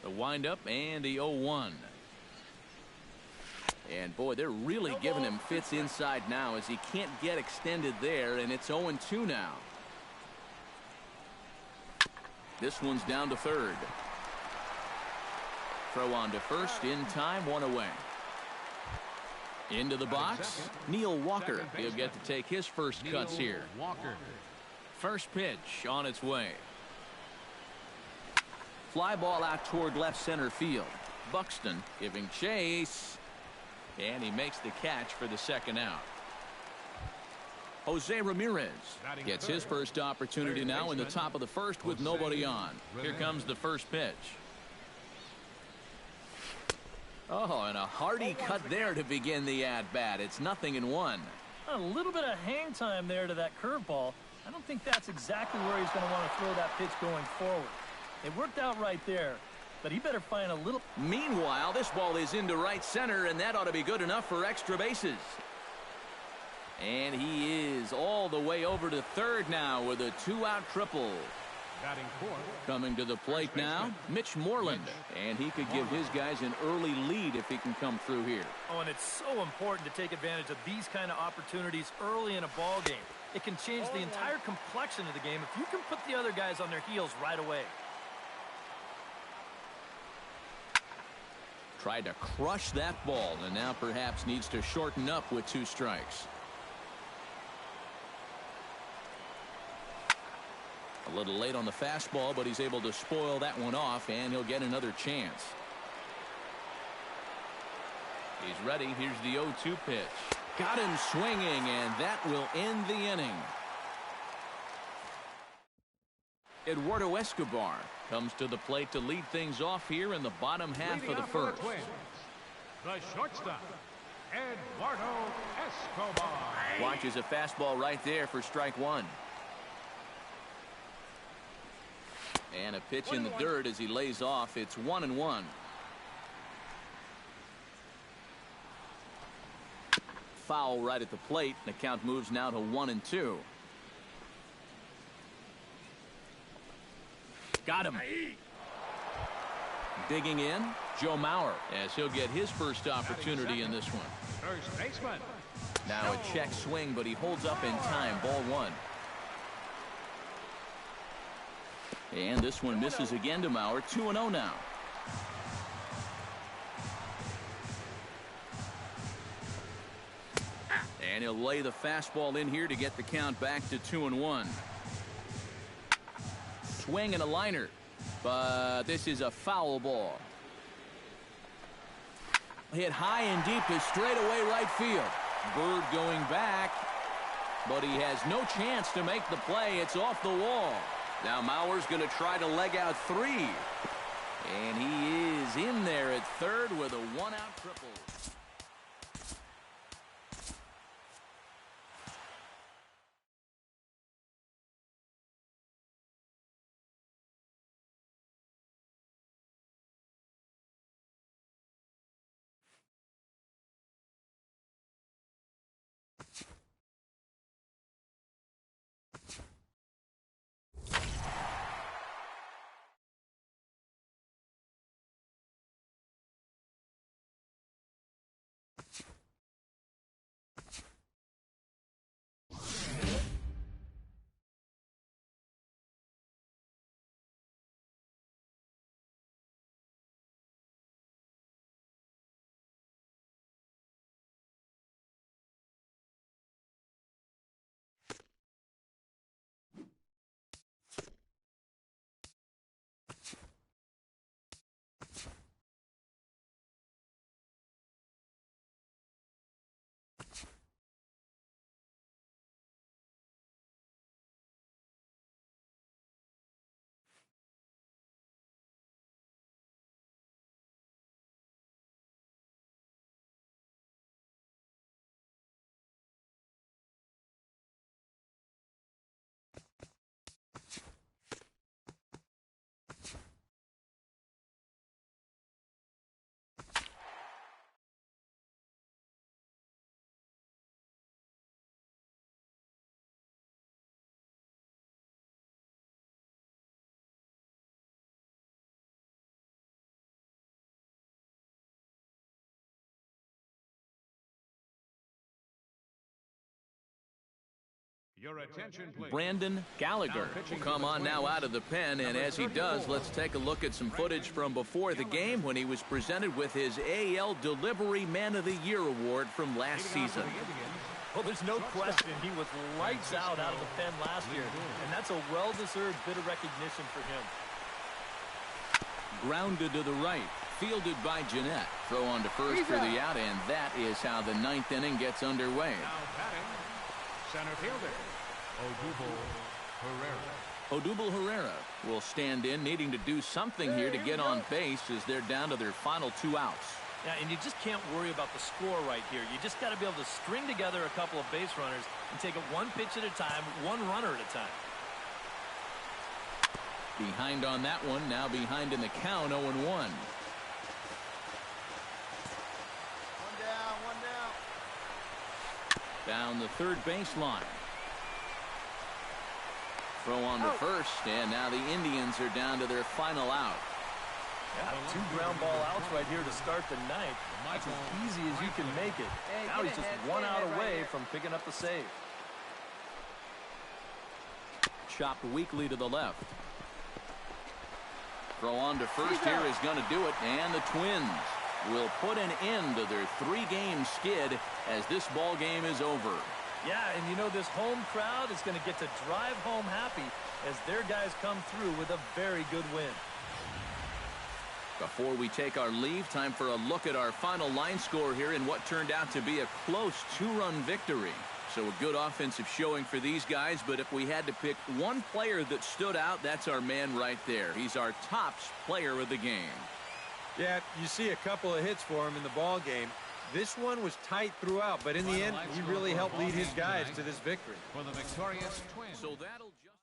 The windup and the 0-1. And boy, they're really giving him fits inside now as he can't get extended there, and it's 0-2 now. This one's down to third. Throw on to first in time, one away. Into the box, Neil Walker. He'll get to take his first cuts here. First pitch on its way. Fly ball out toward left center field. Buxton giving chase. And he makes the catch for the second out. Jose Ramirez gets his first opportunity now in the top of the first with nobody on. Here comes the first pitch. Oh, and a hearty cut there to begin the at-bat. It's 0-1. A little bit of hang time there to that curveball. I don't think that's exactly where he's going to want to throw that pitch going forward. It worked out right there, but he better find a little... Meanwhile, this ball is into right center, and that ought to be good enough for extra bases. And he is all the way over to third now with a 2-out triple. Coming to the plate now, Mitch Moreland. And he could give his guys an early lead if he can come through here. Oh, and it's so important to take advantage of these kind of opportunities early in a ball game. It can change the entire complexion of the game if you can put the other guys on their heels right away. Tried to crush that ball, and now perhaps needs to shorten up with 2 strikes. A little late on the fastball, but he's able to spoil that one off, and he'll get another chance. He's ready. Here's the 0-2 pitch. Got him swinging, and that will end the inning. Eduardo Escobar comes to the plate to lead things off here in the bottom half of the first. The shortstop, Eduardo Escobar. Watches a fastball right there for strike one. And a pitch in the dirt as he lays off. It's 1-1. Foul right at the plate. The count moves now to 1-2. Got him. Digging in, Joe Mauer, as he'll get his first opportunity in this one. First baseman. Now a check swing, but he holds up in time. Ball 1. And this one misses again to Mauer. 2-0 now. And he'll lay the fastball in here to get the count back to 2-1. Swing and a liner, but this is a foul ball. Hit high and deep to straightaway right field. Bird going back, but he has no chance to make the play. It's off the wall. Now Mauer's going to try to leg out 3. And he is in there at third with a 1-out triple. Your attention, please. Brandon Gallagher will come on now out of the pen, and as he does, let's take a look at some footage from before the game when he was presented with his AL Delivery Man of the Year award from last season. Well, there's no question he was lights out of the pen last year, and that's a well-deserved bit of recognition for him. Grounded to the right, fielded by Jeanette. Throw on to first for the out, and that is how the ninth inning gets underway. Now batting, center fielder, Odubel Herrera will stand in, needing to do something here to get on base as they're down to their final 2 outs. Yeah, and you just can't worry about the score right here. You just got to be able to string together a couple of base runners and take it one pitch at a time, one runner at a time. Behind on that one, now behind in the count, 0-1. One down. Down the third baseline. Throw on to first, and now the Indians are down to their final out. Yeah, 2 ground ball outs right here to start the ninth. That's as easy as you can make it. Now he's just 1 out away from picking up the save. Chopped weakly to the left. Throw on to first here is going to do it, and the Twins will put an end to their 3-game skid as this ball game is over. Yeah, and you know this home crowd is going to get to drive home happy as their guys come through with a very good win. Before we take our leave, time for a look at our final line score here in what turned out to be a close 2-run victory. So a good offensive showing for these guys, but if we had to pick one player that stood out, that's our man right there. He's our top player of the game. Yeah, you see a couple of hits for him in the ball game. This one was tight throughout, but in the end, he really helped lead his guys to this victory. for the victorious Twins. So that'll just...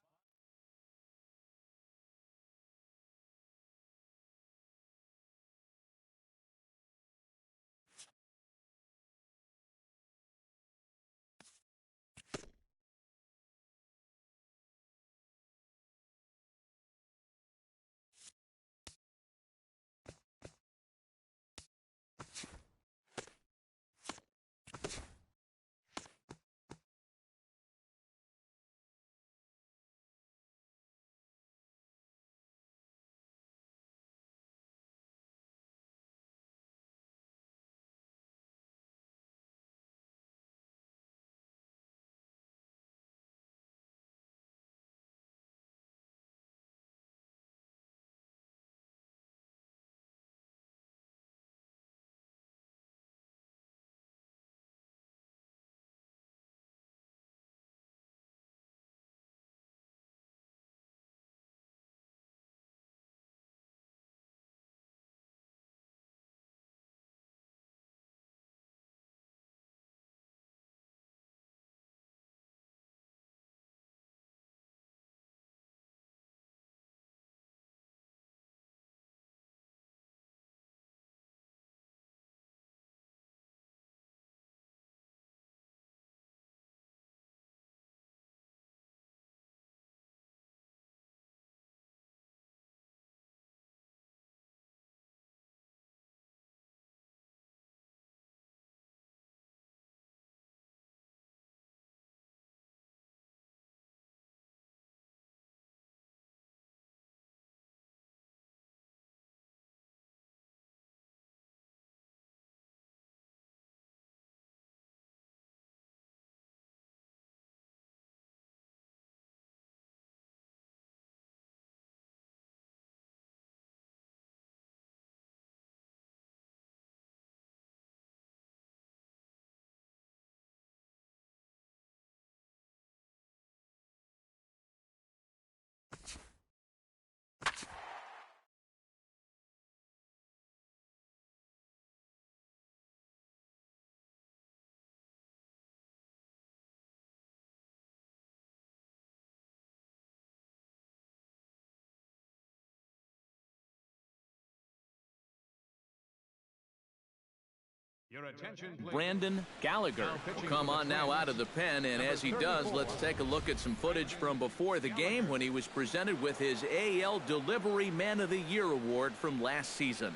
Your attention, please. Brandon Gallagher will come on now out of the pen, and as he does, let's take a look at some footage from before the game when he was presented with his AL Delivery Man of the Year award from last season.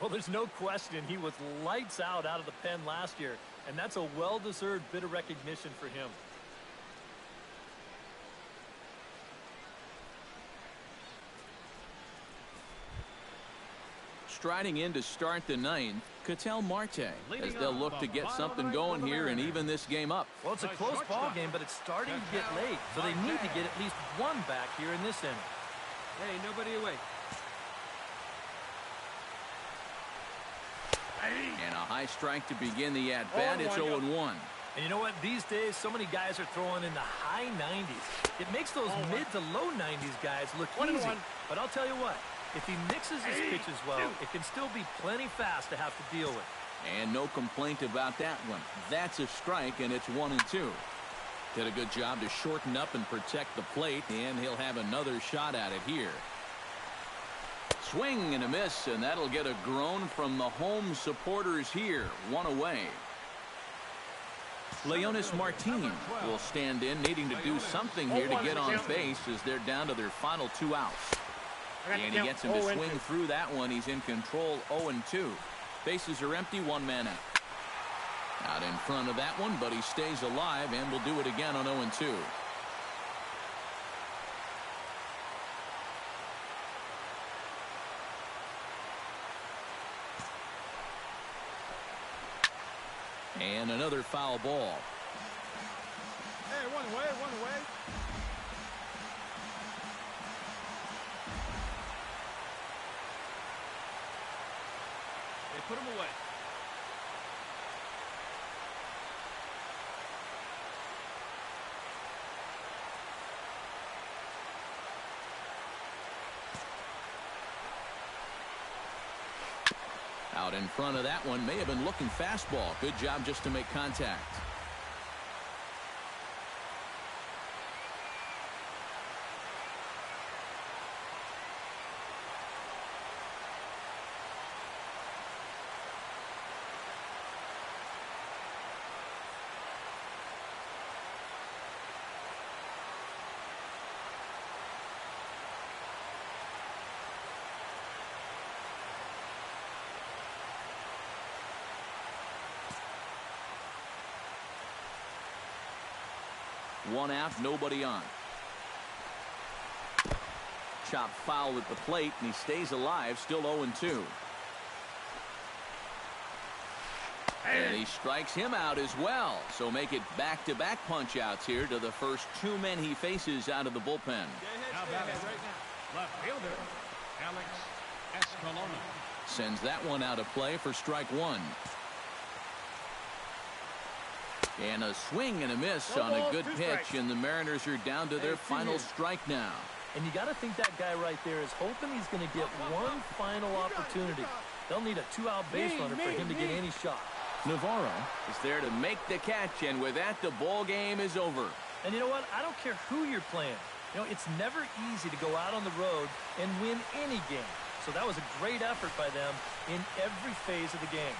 Well, there's no question he was lights out of the pen last year, and that's a well-deserved bit of recognition for him. Striding in to start the ninth, Ketel Marte, as they'll look to get something going here and even this game up. Well, it's a close ball game, but it's starting to get late, so they need to get at least one back here in this inning. Hey, nobody away. And a high strike to begin the at-bat. It's 0-1. And you know what? These days, so many guys are throwing in the high 90s. It makes those mid to low 90s guys look easy. But I'll tell you what, if he mixes his pitches well, it can still be plenty fast to have to deal with. And no complaint about that one. That's a strike, and it's 1-2. Did a good job to shorten up and protect the plate, and he'll have another shot at it here. Swing and a miss, and that'll get a groan from the home supporters here. One away. Leonys Martin will stand in, needing to do something here to get on base as they're down to their final 2 outs. And he gets him to swing through that one. He's in control, 0-2. Bases are empty, 1 man out. Out in front of that one, but he stays alive and will do it again on 0-2. And another foul ball. Hey, one away, one away. They put him away. Out in front of that one, may have been looking fastball. Good job just to make contact. One out, nobody on. Chop foul at the plate, and he stays alive, still 0-2. And he strikes him out as well. So make it back-to-back punch-outs here to the first 2 men he faces out of the bullpen. How about it right now? Left fielder, Alex Escalona. Sends that one out of play for strike 1. And a swing and a miss on a good pitch, and the Mariners are down to their final strike now. And you got to think that guy right there is hoping he's going to get one final opportunity. They'll need a 2-out base runner for him to get any shot. Navarro is there to make the catch, and with that, the ball game is over. And you know what? I don't care who you're playing. You know, it's never easy to go out on the road and win any game. So that was a great effort by them in every phase of the game.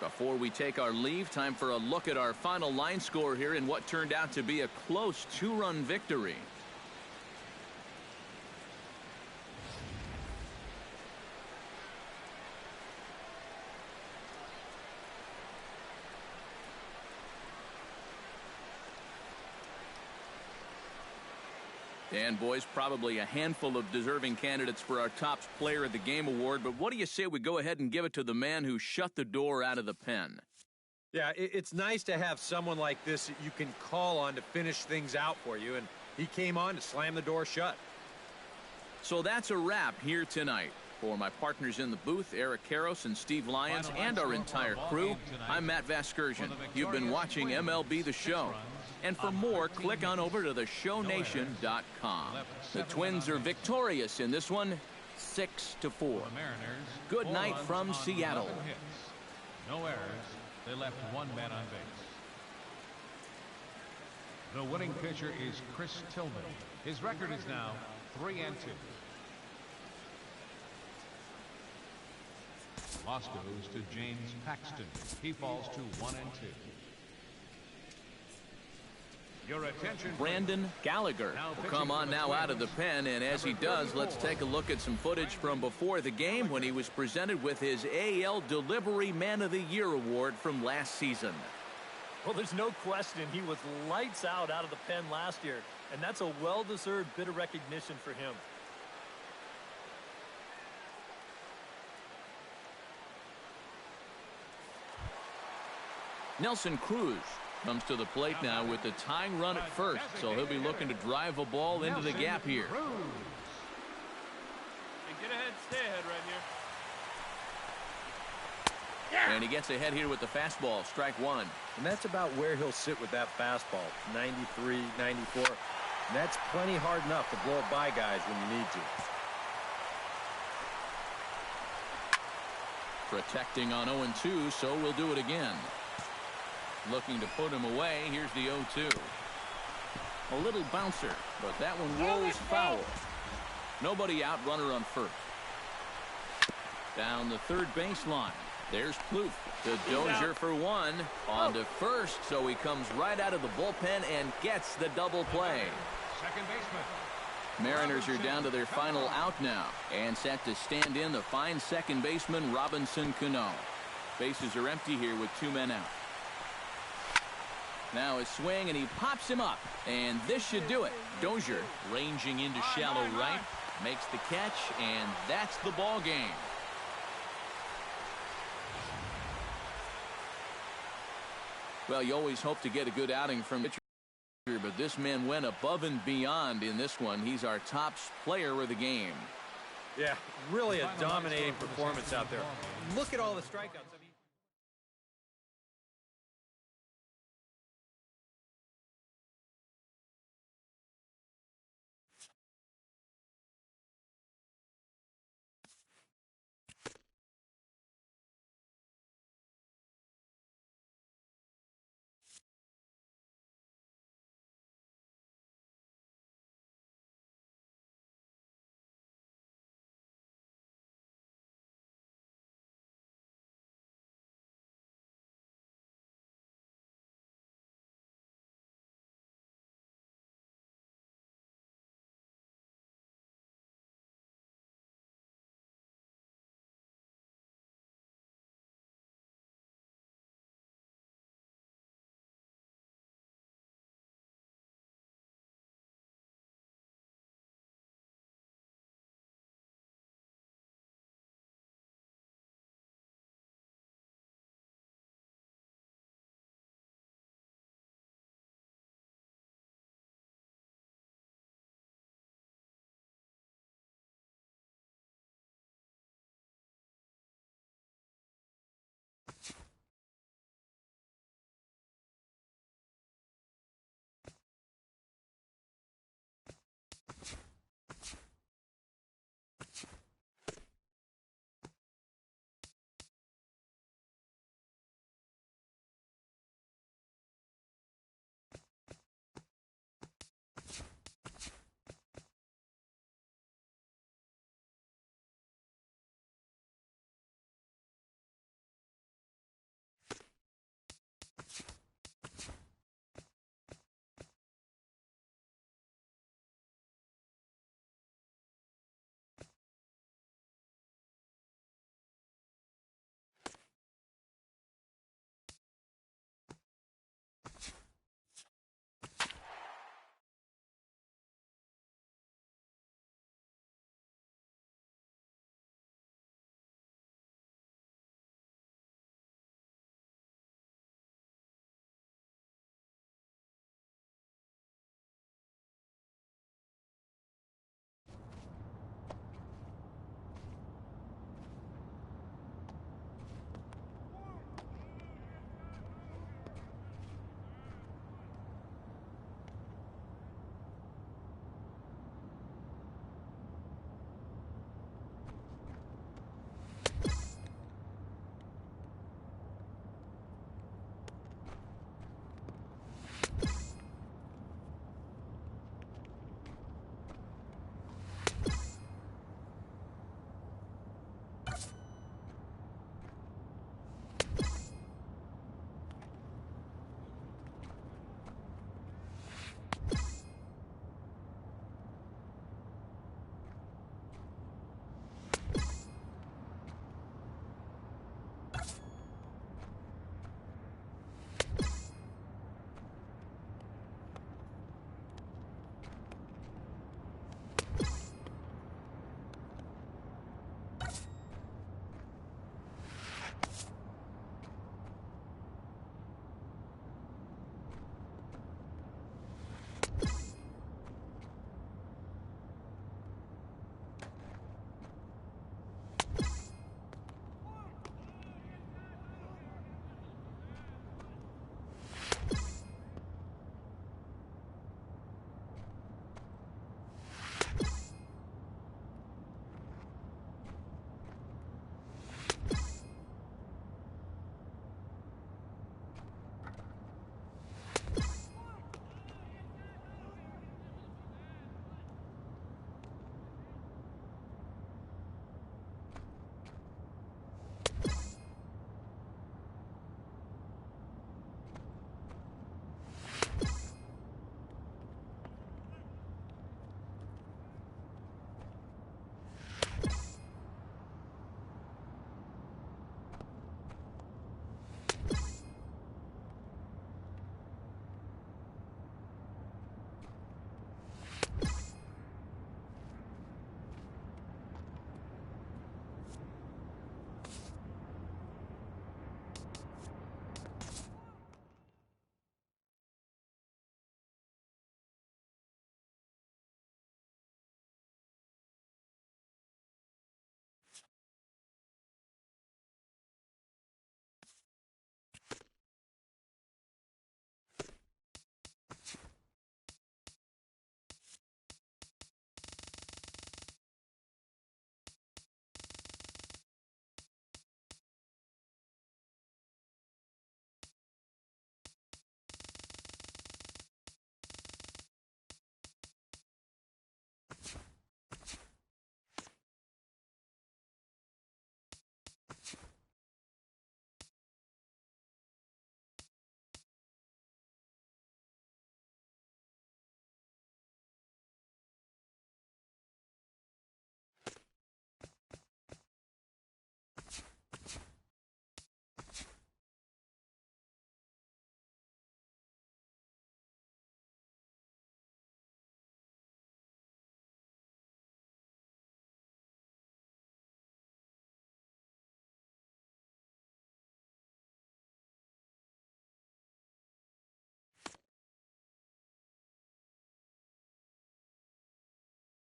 Before we take our leave, time for a look at our final line score here in what turned out to be a close 2-run victory. And boys, probably a handful of deserving candidates for our top player of the game award, but what do you say we go ahead and give it to the man who shut the door out of the pen? Yeah, it's nice to have someone like this that you can call on to finish things out for you, and he came on to slam the door shut. So that's a wrap here tonight. For my partners in the booth, Eric Karros and Steve Lyons, and our entire crew, I'm Matt Vasgersian. You've been watching MLB The Show. And for more, click on over to theshownation.com. The Twins are victorious in this one, 6-4. Good night from Seattle. No errors. They left 1 man on base. The winning pitcher is Chris Tillman. His record is now 3-2. Loss goes to James Paxton. He falls to 1-2. Your attention, Brandon Gallagher will come on now out of the pen, and as he does, let's take a look at some footage from before the game when he was presented with his AL Delivery Man of the Year award from last season. Well, there's no question he was lights out of the pen last year, and that's a well-deserved bit of recognition for him. Nelson Cruz comes to the plate now with the tying run at first, so he'll be looking to drive a ball into the gap here. Hey, get ahead, stay ahead right here. And he gets ahead here with the fastball, strike one. And that's about where he'll sit with that fastball, 93, 94. And that's plenty hard enough to blow it by guys when you need to. Protecting on 0-2, so we'll do it again. Looking to put him away. Here's the 0-2. A little bouncer, but that one rolls foul. Nobody out, runner on first. Down the third baseline. There's Plouffe to Dozier for one. On to first, so he comes right out of the bullpen and gets the double play. second baseman. Mariners are down to their final out now and set to stand in the fine second baseman Robinson Cano. Bases are empty here with 2 men out. Now a swing, and he pops him up, and this should do it. Dozier ranging into shallow right, makes the catch, and that's the ball game. Well, you always hope to get a good outing from pitcher, but this man went above and beyond in this one. He's our top player of the game. Yeah, really a dominating performance out there. Look at all the strikeouts.